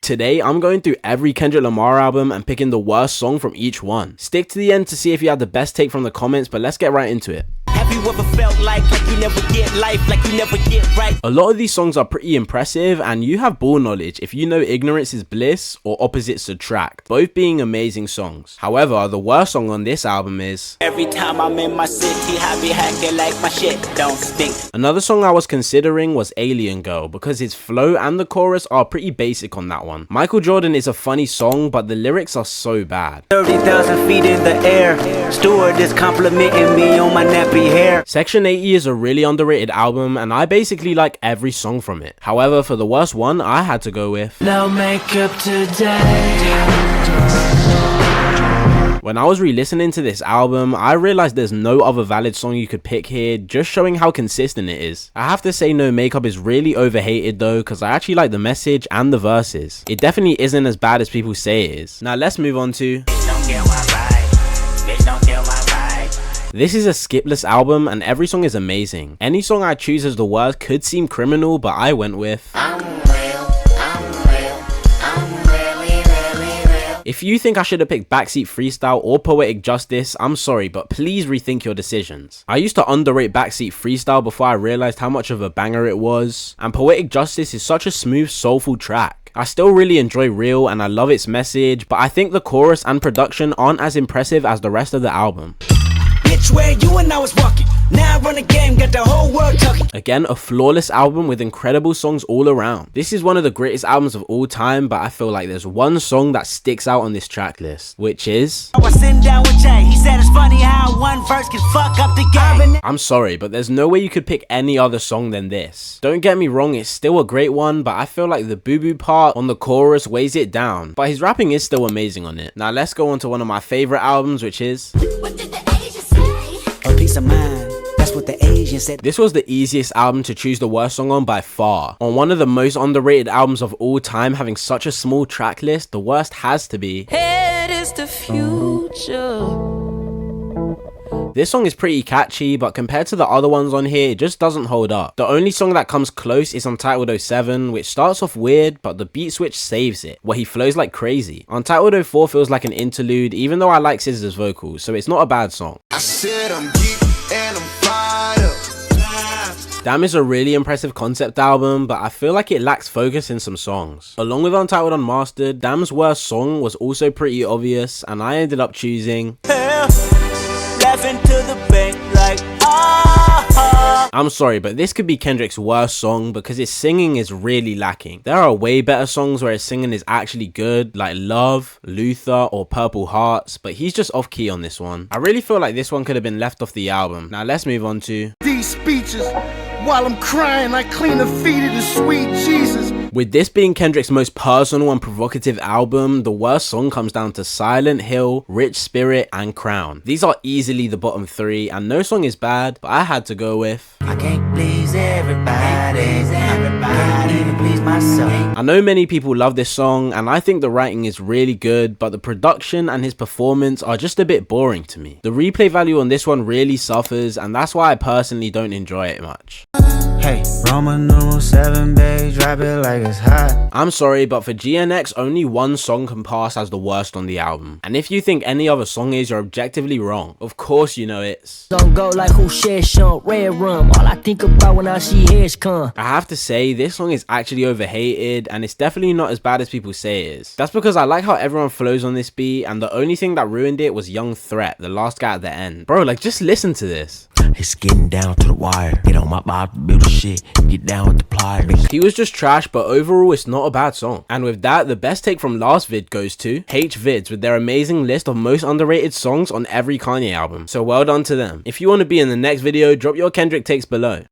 Today, I'm going through every Kendrick Lamar album and picking the worst song from each one. Stick to the end to see if you had the best take from the comments, but let's get right into it. Have you ever felt like you never get life, like you never get right? A lot of these songs are pretty impressive, and you have ball knowledge if you know ignorance is bliss or opposites attract, both being amazing songs. However, the worst song on this album is Every time I'm in my city, I be hacking like my shit don't stink. Another song I was considering was Alien Girl, because his flow and the chorus are pretty basic on that one. Michael Jordan is a funny song, but the lyrics are so bad. 30,000 feet in the air, steward is complimenting me on my nappy hair. Section 80 is a really underrated album, and I basically like every song from it. However, for the worst one, I had to go with No makeup today. When I was re-listening to this album, I realized there's no other valid song you could pick here, just showing how consistent it is. I have to say No Makeup is really overhated though, because I actually like the message and the verses. It definitely isn't as bad as people say it is. Now let's move on to This is a skipless album and every song is amazing. Any song I choose as the worst could seem criminal, but I went with If you think I should have picked Backseat Freestyle or Poetic Justice, I'm sorry, but please rethink your decisions. I used to underrate Backseat Freestyle before I realized how much of a banger it was, and Poetic Justice is such a smooth, soulful track. I still really enjoy Real and I love its message, but I think the chorus and production aren't as impressive as the rest of the album. Where you and I was walking, now I run a game, got the whole world talking. Again, a flawless album with incredible songs all around. This is one of the greatest albums of all time, but I feel like there's one song that sticks out on this track list, which is I was sitting down with Jay, he said it's funny how one verse can fuck up the game. I'm sorry, but there's no way you could pick any other song than this. Don't get me wrong, it's still a great one, but I feel like the boo-boo part on the chorus weighs it down, but his rapping is still amazing on it. Now let's go on to one of my favorite albums, which is Peace of mind, that's what the Asian said. This was the easiest album to choose the worst song on by far. On one of the most underrated albums of all time, having such a small track list, the worst has to be Head is the future. This song is pretty catchy, but compared to the other ones on here, it just doesn't hold up. The only song that comes close is Untitled 07, which starts off weird, but the beat switch saves it, where he flows like crazy. Untitled 04 feels like an interlude, even though I like SZA's vocals, so it's not a bad song. I said I'm geek and I'm fired up. Damn is a really impressive concept album, but I feel like it lacks focus in some songs. Along with Untitled Unmastered, Damn's worst song was also pretty obvious, and I ended up choosing Laughing to the bank like I'm sorry, but this could be Kendrick's worst song because his singing is really lacking. There are way better songs where his singing is actually good, like Love, Luther, or Purple Hearts, but he's just off key on this one. I really feel like this one could have been left off the album. Now let's move on to These speeches, while I'm crying, I clean the feet of the sweet Jesus. With this being Kendrick's most personal and provocative album, the worst song comes down to Silent Hill, Rich Spirit, and Crown. These are easily the bottom three, and no song is bad, but I had to go with I can't please everybody, can't even please myself. I know many people love this song, and I think the writing is really good, but the production and his performance are just a bit boring to me. The replay value on this one really suffers, and that's why I personally don't enjoy it much. Hey, Roman numeral 7, babe, drop it like it's hot. I'm sorry, but for GNX, only one song can pass as the worst on the album. And if you think any other song is, you're objectively wrong. Of course you know it's Don't go like who said some red rum. All I think about when I see heads come. I have to say, this song is actually overhated, and it's definitely not as bad as people say it is. That's because I like how everyone flows on this beat, and the only thing that ruined it was Young Threat, the last guy at the end. Bro, like, just listen to this. It's getting down to the wire. Get on my bob, build a shit, get down with the plier. He was just trash, but overall it's not a bad song. And with that, the best take from last vid goes to H-Vids with their amazing list of most underrated songs on every Kanye album. So well done to them. If you want to be in the next video, drop your Kendrick takes below.